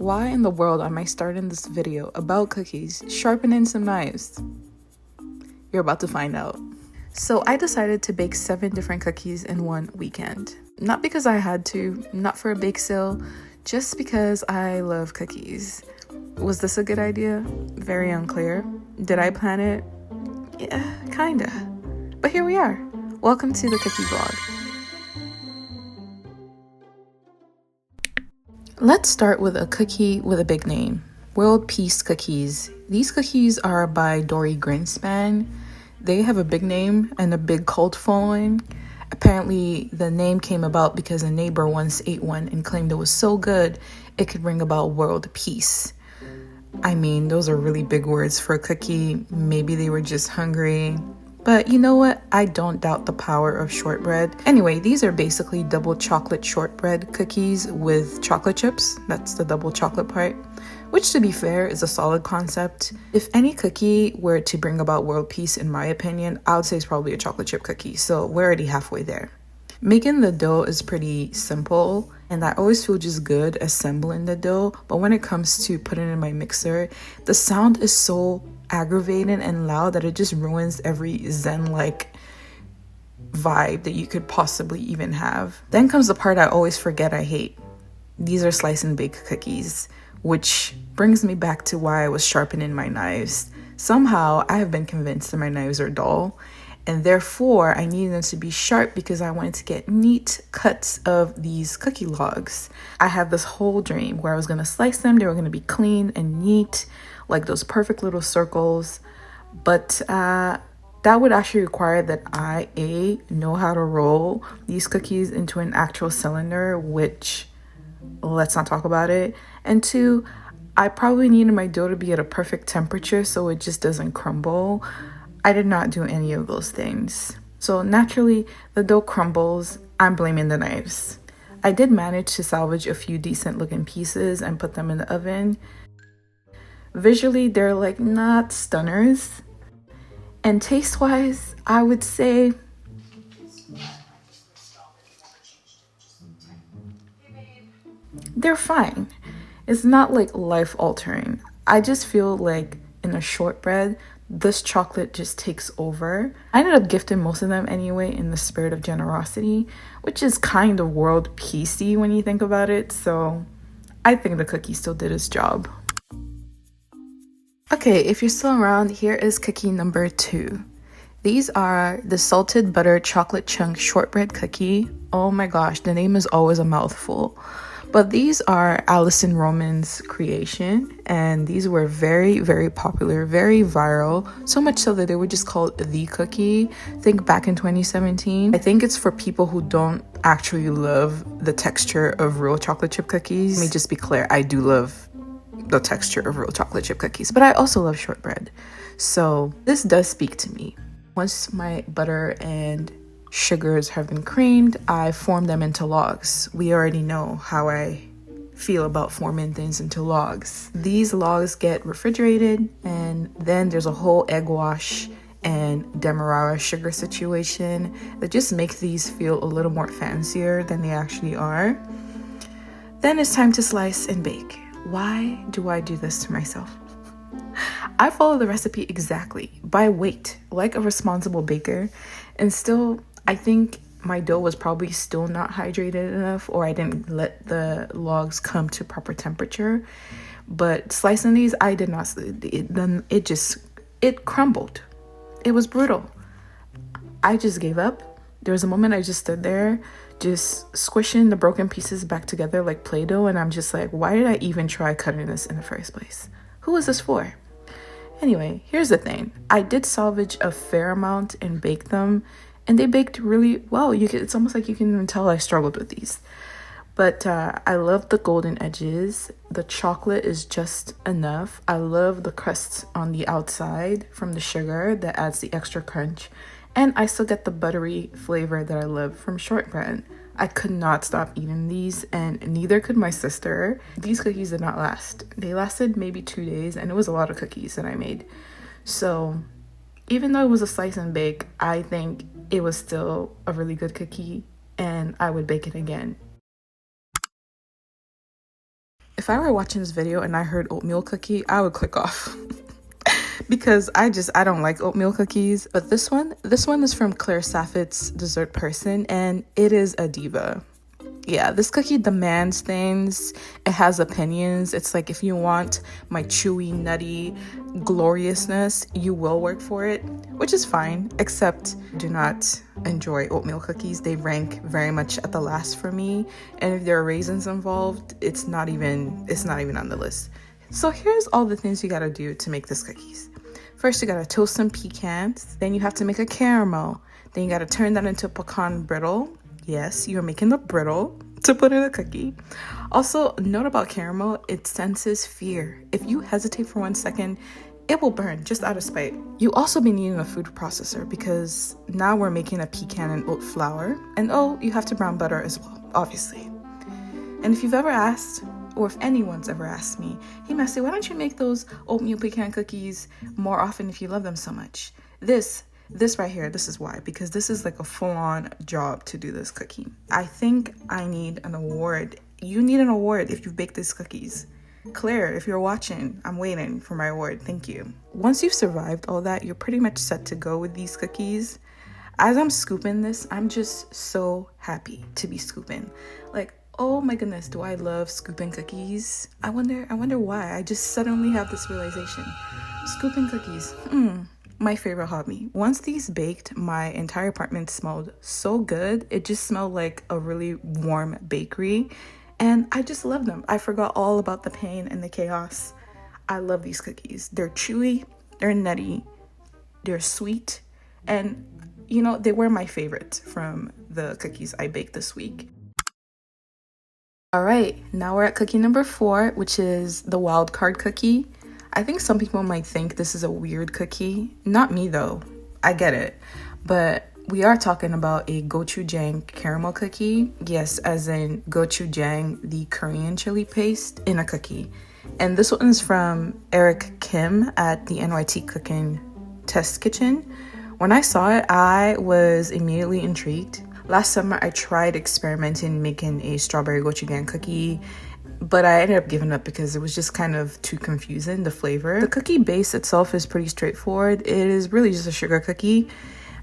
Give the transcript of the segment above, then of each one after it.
why in the world am I starting this video about cookies, sharpening some knives? You're about to find out. So I decided to bake 7 different cookies in one weekend. Not because I had to, not for a bake sale, just because I love cookies. Was this a good idea? Very unclear. Did I plan it? Yeah, kinda. But here we are. Welcome to the cookie vlog. Let's start with a cookie with a big name. World Peace Cookies. These cookies are by Dory Greenspan. They have a big name and a big cult following. Apparently, the name came about because a neighbor once ate one and claimed it was so good it could bring about world peace. I mean, those are really big words for a cookie. Maybe they were just hungry. But you know what? I don't doubt the power of shortbread. Anyway, these are basically double chocolate shortbread cookies with chocolate chips. That's the double chocolate part, which to be fair is a solid concept. If any cookie were to bring about world peace, in my opinion, I would say it's probably a chocolate chip cookie. So we're already halfway there. Making the dough is pretty simple, and I always feel just good assembling the dough. But when it comes to putting it in my mixer, the sound is so aggravating and loud that it just ruins every zen-like vibe that you could possibly even have. Then comes the part I always forget I hate. These are slice and bake cookies, which brings me back to why I was sharpening my knives. Somehow I have been convinced that my knives are dull, and therefore I needed them to be sharp because I wanted to get neat cuts of these cookie logs. I had this whole dream where I was going to slice them. They were going to be clean and neat, like those perfect little circles. But that would actually require that I, A, know how to roll these cookies into an actual cylinder, which let's not talk about it. And 2, I probably needed my dough to be at a perfect temperature so it just doesn't crumble. I did not do any of those things. So naturally, the dough crumbles. I'm blaming the knives. I did manage to salvage a few decent looking pieces and put them in the oven. Visually, they're like not stunners. And taste-wise, I would say they're fine. It's not like life-altering. I just feel like in a shortbread, this chocolate just takes over. I ended up gifting most of them anyway in the spirit of generosity, which is kind of world peacey when you think about it. So I think the cookie still did its job. Okay, if you're still around, here is cookie number 2. These are the salted butter chocolate chunk shortbread cookie. Oh my gosh, the name is always a mouthful. But these are Alison Roman's creation, and these were very, very popular, very viral, so much so that they were just called the cookie. Think back in 2017. I think it's for people who don't actually love the texture of real chocolate chip cookies. Let me just be clear, I do love the texture of real chocolate chip cookies, but I also love shortbread. So this does speak to me. Once my butter and sugars have been creamed, I form them into logs. We already know how I feel about forming things into logs. These logs get refrigerated, and then there's a whole egg wash and demerara sugar situation that just makes these feel a little more fancier than they actually are. Then it's time to slice and bake. Why do I do this to myself? I follow the recipe exactly by weight, like a responsible baker, and still I think my dough was probably still not hydrated enough, or I didn't let the logs come to proper temperature. But slicing these, I did not. It crumbled. It was brutal. I just gave up. There was a moment I just stood there, just squishing the broken pieces back together like Play-Doh, and I'm just like, why did I even try cutting this in the first place? Who is this for? Anyway, here's the thing. I did salvage a fair amount and bake them, and they baked really well. It's almost like you can even tell I struggled with these. But I love the golden edges. The chocolate is just enough. I love the crust on the outside from the sugar that adds the extra crunch. And I still get the buttery flavor that I love from shortbread. I could not stop eating these, and neither could my sister. These cookies did not last. They lasted maybe 2 days, and it was a lot of cookies that I made. So even though it was a slice and bake, I think it was still a really good cookie, and I would bake it again. If I were watching this video and I heard oatmeal cookie, I would click off. Because I don't like oatmeal cookies. But this one is from Claire Saffitz Dessert Person, and it is a diva. Yeah, this cookie demands things. It has opinions. It's like, if you want my chewy, nutty gloriousness, you will work for it, which is fine, except do not enjoy oatmeal cookies. They rank very much at the last for me. And if there are raisins involved, it's not even on the list. So here's all the things you gotta do to make this cookies. First, you gotta toast some pecans. Then you have to make a caramel. Then you gotta turn that into a pecan brittle. Yes, you're making the brittle to put in a cookie. Also, note about caramel, it senses fear. If you hesitate for 1 second, it will burn just out of spite. You also be needing a food processor because now we're making a pecan and oat flour. And oh, you have to brown butter as well, obviously. And if you've ever asked, or if anyone's ever asked me, hey Massey, why don't you make those oatmeal pecan cookies more often if you love them so much? This right here, this is why, because this is like a full-on job to do this cookie. I think I need an award. You need an award if you've baked these cookies. Claire, if you're watching, I'm waiting for my award. Thank you. Once you've survived all that, you're pretty much set to go with these cookies. As I'm scooping this, I'm just so happy to be scooping. Like, oh my goodness, do I love scooping cookies? I wonder why. I just suddenly have this realization. Scooping cookies. My favorite hobby. Once these baked, my entire apartment smelled so good. It just smelled like a really warm bakery, and I just love them. I forgot all about the pain and the chaos. I love these cookies. They're chewy, they're nutty, they're sweet, and you know, they were my favorite from the cookies I baked this week. All right, now we're at cookie number 4, which is the wildcard cookie. I think some people might think this is a weird cookie. Not me though. I get it. But we are talking about a gochujang caramel cookie. Yes, as in gochujang, the Korean chili paste, in a cookie. And this one is from Eric Kim at the NYT Cooking test kitchen. When I saw it, I was immediately intrigued. Last summer, I tried experimenting making a strawberry gochujang cookie, but I ended up giving up because it was just kind of too confusing, the flavor. The cookie base itself is pretty straightforward. It is really just a sugar cookie,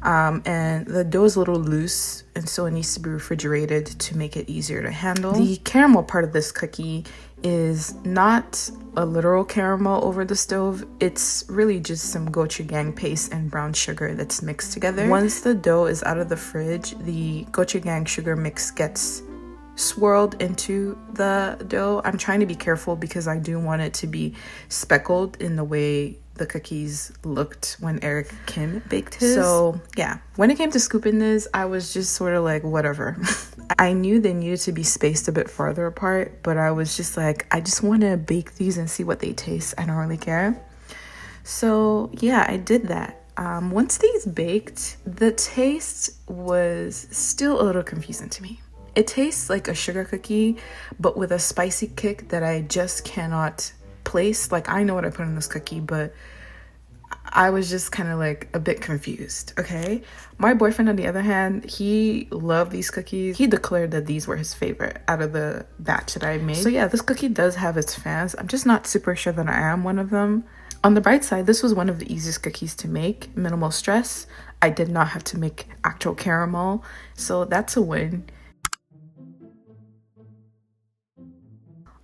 and the dough is a little loose, and so it needs to be refrigerated to make it easier to handle. The caramel part of this cookie is not a literal caramel over the stove. It's really just some gochujang paste and brown sugar that's mixed together. Once the dough is out of the fridge, the gochujang sugar mix gets swirled into the dough. I'm trying to be careful because I do want it to be speckled in the way the cookies looked when Eric Kim baked his. So yeah, when it came to scooping this, I was just sort of like, whatever. I knew they needed to be spaced a bit farther apart, but I was just like, I just want to bake these and see what they taste. I don't really care. So yeah, I did that. Once these baked, the taste was still a little confusing to me. It tastes like a sugar cookie, but with a spicy kick that I just cannot place. Like, I know what I put in this cookie, but I was just kind of like a bit confused, okay? My boyfriend, on the other hand, he loved these cookies. He declared that these were his favorite out of the batch that I made. So yeah, this cookie does have its fans. I'm just not super sure that I am one of them. On the bright side, this was one of the easiest cookies to make. Minimal stress. I did not have to make actual caramel, so that's a win.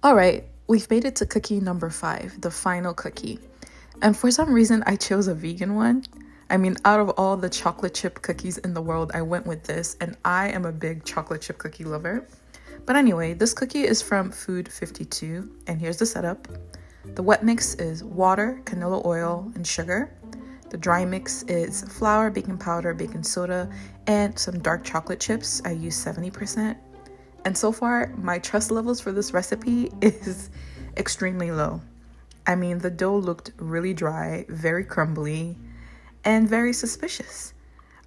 All right, we've made it to cookie number 5, the final cookie. And for some reason, I chose a vegan one. I mean, out of all the chocolate chip cookies in the world, I went with this, and I am a big chocolate chip cookie lover. But anyway, this cookie is from Food 52, and here's the setup. The wet mix is water, canola oil, and sugar. The dry mix is flour, baking powder, baking soda, and some dark chocolate chips. I use 70%. And so far, my trust levels for this recipe is extremely low. I mean, the dough looked really dry, very crumbly, and very suspicious.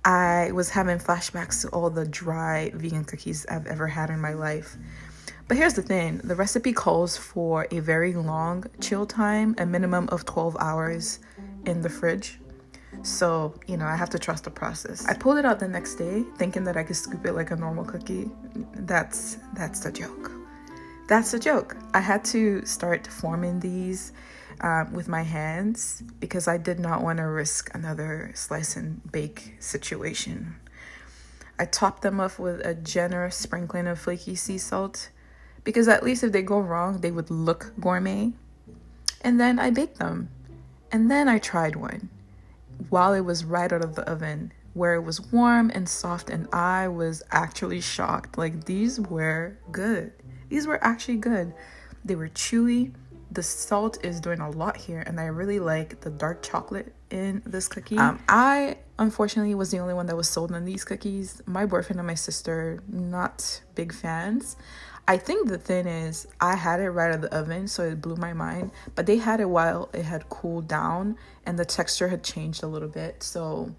I was having flashbacks to all the dry vegan cookies I've ever had in my life. But here's the thing, the recipe calls for a very long chill time, a minimum of 12 hours in the fridge. So, you know, I have to trust the process. I pulled it out the next day thinking that I could scoop it like a normal cookie. That's the joke. That's a joke. I had to start forming these with my hands because I did not want to risk another slice and bake situation. I topped them off with a generous sprinkling of flaky sea salt because at least if they go wrong, they would look gourmet. And then I baked them. And then I tried one while it was right out of the oven, where it was warm and soft, and I was actually shocked. Like, these were good. These were actually good. They were chewy. The salt is doing a lot here, and I really like the dark chocolate in this cookie. I unfortunately was the only one that was sold on these cookies. My boyfriend and my sister, not big fans. I think the thing is, I had it right out of the oven, so it blew my mind. But they had it while it had cooled down, and the texture had changed a little bit, so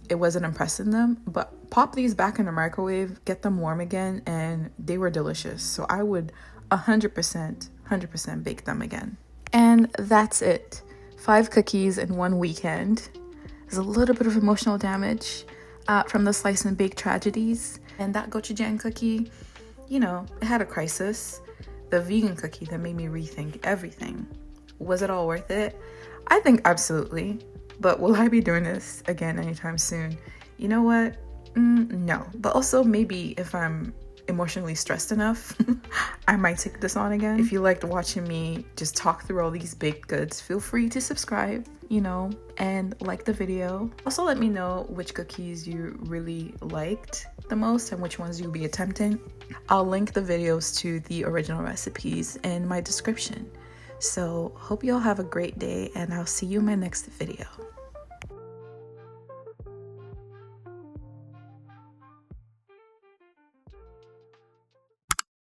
it wasn't impressing them. But pop these back in the microwave, get them warm again, and they were delicious. So I would 100% bake them again. And that's it. 5 cookies in one weekend. There's a little bit of emotional damage from the slice and bake tragedies. And that gochujang cookie, you know, it had a crisis. The vegan cookie that made me rethink everything. Was it all worth it? I think absolutely. But will I be doing this again anytime soon? You know what? No. But also maybe if I'm emotionally stressed enough, I might take this on again. If you liked watching me just talk through all these baked goods, feel free to subscribe, you know, and like the video. Also let me know which cookies you really liked the most and which ones you'll be attempting. I'll link the videos to the original recipes in my description. So hope you all have a great day, and I'll see you in my next video.